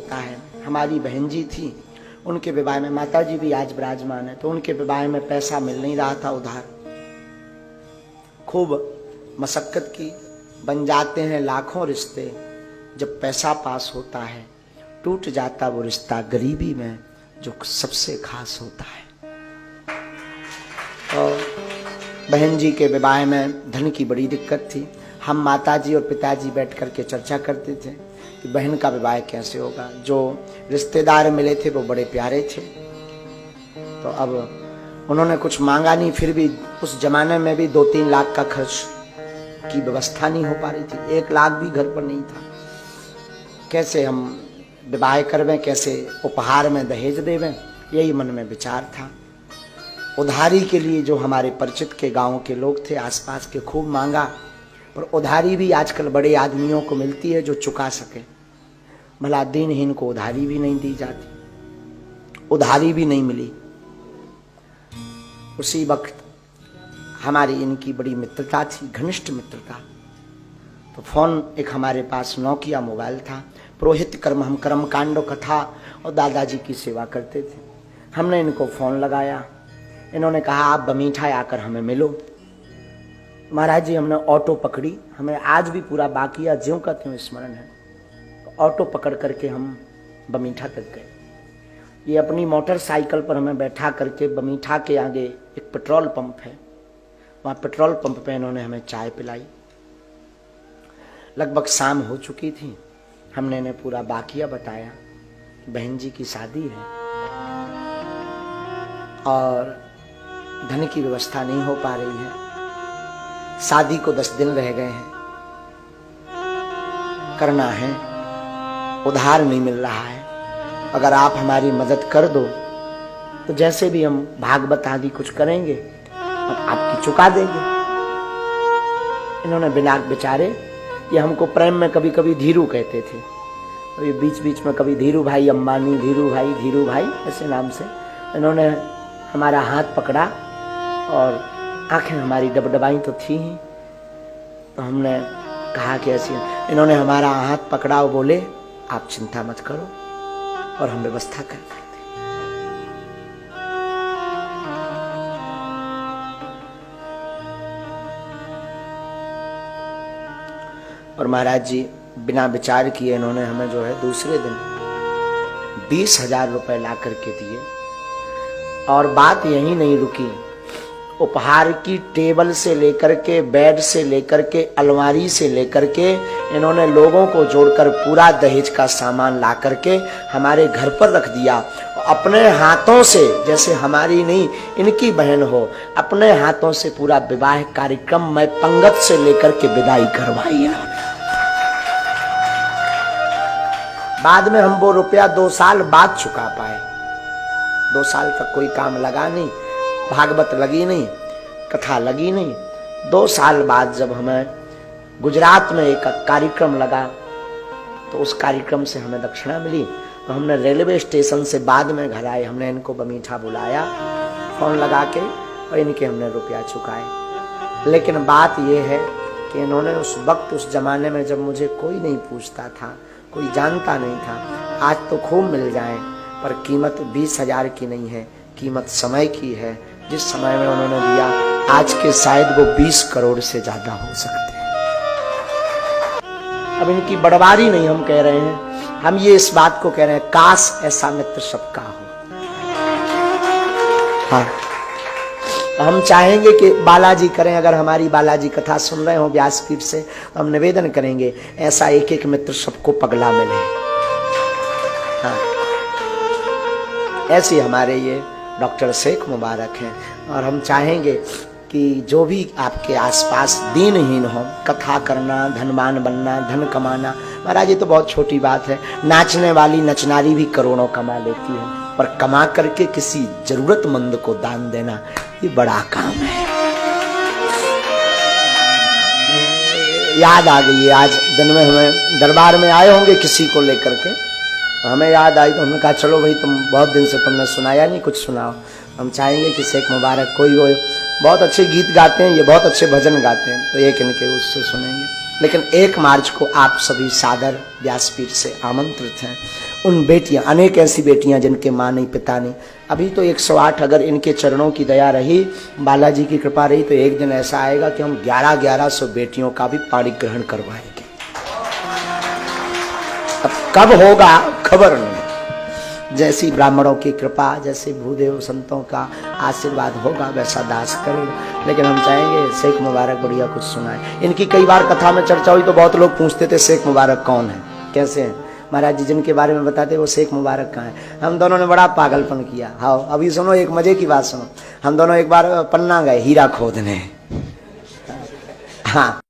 होता है। हमारी बहन जी थी, उनके विवाह में, माता जी भी आज विराजमान है, तो उनके विवाह में पैसा मिल नहीं रहा था उधार। खूब मशक्कत की, बन जाते हैं लाखों रिश्ते, जब पैसा पास होता है टूट जाता वो रिश्ता गरीबी में जो सबसे खास होता है। और बहन जी के विवाह में धन की बड़ी दिक्कत थी। हम माताजी और पिताजी बैठ कर के चर्चा करते थे कि बहन का विवाह कैसे होगा। जो रिश्तेदार मिले थे वो बड़े प्यारे थे, तो अब उन्होंने कुछ मांगा नहीं, फिर भी उस जमाने में भी 2-3 लाख का खर्च की व्यवस्था नहीं हो पा रही थी। 1 लाख भी घर पर नहीं था। कैसे हम विवाह करवें, कैसे उपहार में दहेज देवें, यही मन में विचार था। उधारी के लिए जो हमारे परिचित के गांव के लोग थे, आसपास के, खूब मांगा, पर उधारी भी आजकल बड़े आदमियों को मिलती है जो चुका सके। भला दीनहीन को उधारी भी नहीं दी जाती, उधारी भी नहीं मिली। उसी वक्त हमारी इनकी बड़ी मित्रता थी, घनिष्ठ मित्रता। तो फोन एक हमारे पास नोकिया मोबाइल था। पुरोहित कर्म, हम कर्म कांडो कथा और दादाजी की सेवा करते थे। हमने इनको फोन लगाया, इन्होंने कहा आप बमीठा आकर हमें मिलो। महाराज जी हमने ऑटो पकड़ी, हमें आज भी पूरा बाकिया ज्यों का त्यों स्मरण है। तो ऑटो पकड़ करके हम बमीठा तक गए। ये अपनी मोटरसाइकिल पर हमें बैठा करके बमीठा के आगे एक पेट्रोल पंप है, वहाँ पेट्रोल पंप पे इन्होंने हमें चाय पिलाई। लगभग शाम हो चुकी थी। हमने इन्हें पूरा बाकिया बताया, बहन जी की शादी है और धन की व्यवस्था नहीं हो पा रही है, शादी को 10 दिन रह गए हैं, करना है, उधार नहीं मिल रहा है, अगर आप हमारी मदद कर दो तो जैसे भी हम भागवत आदि कुछ करेंगे आपकी चुका देंगे। इन्होंने बिना बेचारे, ये हमको प्रेम में कभी कभी धीरू कहते थे, और ये बीच बीच में कभी धीरू भाई अंबानी, धीरू भाई ऐसे नाम से इन्होंने हमारा हाथ पकड़ा और आंखें हमारी डबडबाई तो थी ही। तो हमने कहा कि ऐसी, इन्होंने हमारा हाथ पकड़ा और बोले आप चिंता मत करो और हम व्यवस्था कर देते। और महाराज जी बिना विचार किए इन्होंने हमें जो है दूसरे दिन 20,000 रुपए ला करके दिए। और बात यही नहीं रुकी, उपहार की टेबल से लेकर के, बेड से लेकर के, अलमारी से लेकर के इन्होंने लोगों को जोड़कर पूरा दहेज का सामान ला करके हमारे घर पर रख दिया। अपने हाथों से, जैसे हमारी नहीं इनकी बहन हो, अपने हाथों से पूरा विवाह कार्यक्रम में पंगत से लेकर के विदाई करवाई इन्होंने। बाद में हम वो रुपया 2 साल बाद चुका पाए। 2 साल तक कोई काम लगा नहीं, भागवत लगी नहीं, कथा लगी नहीं। 2 साल बाद जब हमें गुजरात में एक कार्यक्रम लगा तो उस कार्यक्रम से हमें दक्षिणा मिली। तो हमने रेलवे स्टेशन से बाद में घर आए, हमने इनको बमीठा बुलाया फोन लगा के और इनके हमने रुपया चुकाए। लेकिन बात यह है कि इन्होंने उस वक्त, उस जमाने में जब मुझे कोई नहीं पूछता था, कोई जानता नहीं था, आज तो खूब मिल जाए, पर कीमत 20,000 की नहीं है, कीमत समय की है। जिस समय में उन्होंने दिया, आज के शायद वो 20 करोड़ से ज्यादा हो सकते हैं। अब इनकी बड़वारी नहीं हम कह रहे हैं, हम ये इस बात को कह रहे हैं, काश ऐसा मित्र सबका हो। हाँ, हम चाहेंगे कि बालाजी करें, अगर हमारी बालाजी कथा सुन रहे हो व्यासपीठ से, तो हम निवेदन करेंगे ऐसा एक एक मित्र सबको पगला मिले। हाँ, ऐसे हमारे ये डॉक्टर शेख मुबारक हैं। और हम चाहेंगे कि जो भी आपके आसपास दीनहीन हो, कथा करना, धनवान बनना, धन कमाना, महाराज ये तो बहुत छोटी बात है। नाचने वाली नचनारी भी करोड़ों कमा लेती है, पर कमा करके किसी जरूरतमंद को दान देना ये बड़ा काम है। याद आ गई है, आज दिन में हमें दरबार में आए होंगे किसी को लेकर के, हमें याद आई तो हमने कहा चलो भाई, तुम बहुत दिन से तुमने सुनाया नहीं, कुछ सुनाओ। हम चाहेंगे कि शेख मुबारक, कोई वो बहुत अच्छे गीत गाते हैं, ये बहुत अच्छे भजन गाते हैं, तो एक इनके उससे सुनेंगे। लेकिन 1 मार्च को आप सभी सादर व्यासपीठ से आमंत्रित हैं। उन बेटियां, अनेक ऐसी बेटियां जिनके माँ नहीं पिता नहीं, अभी तो 108, अगर इनके चरणों की दया रही, बालाजी की कृपा रही, तो एक दिन ऐसा आएगा कि हम 1100 बेटियों का भी पाणी ग्रहण करवाएंगे। अब कब होगा खबर नहीं। जैसी ब्राह्मणों की कृपा, जैसे भूदेव संतों का आशीर्वाद होगा वैसा दास करेगा। लेकिन हम चाहेंगे शेख मुबारक बढ़िया कुछ सुनाए। इनकी कई बार कथा में चर्चा हुई तो बहुत लोग पूछते थे शेख मुबारक कौन है, कैसे हैं महाराज जी, जिनके बारे में बताते वो शेख मुबारक कहाँ है। हम दोनों ने बड़ा पागलपन किया। हाँ अभी सुनो एक मजे की बात सुनो। हम दोनों एक बार पन्ना गए हीरा खोदने। हाँ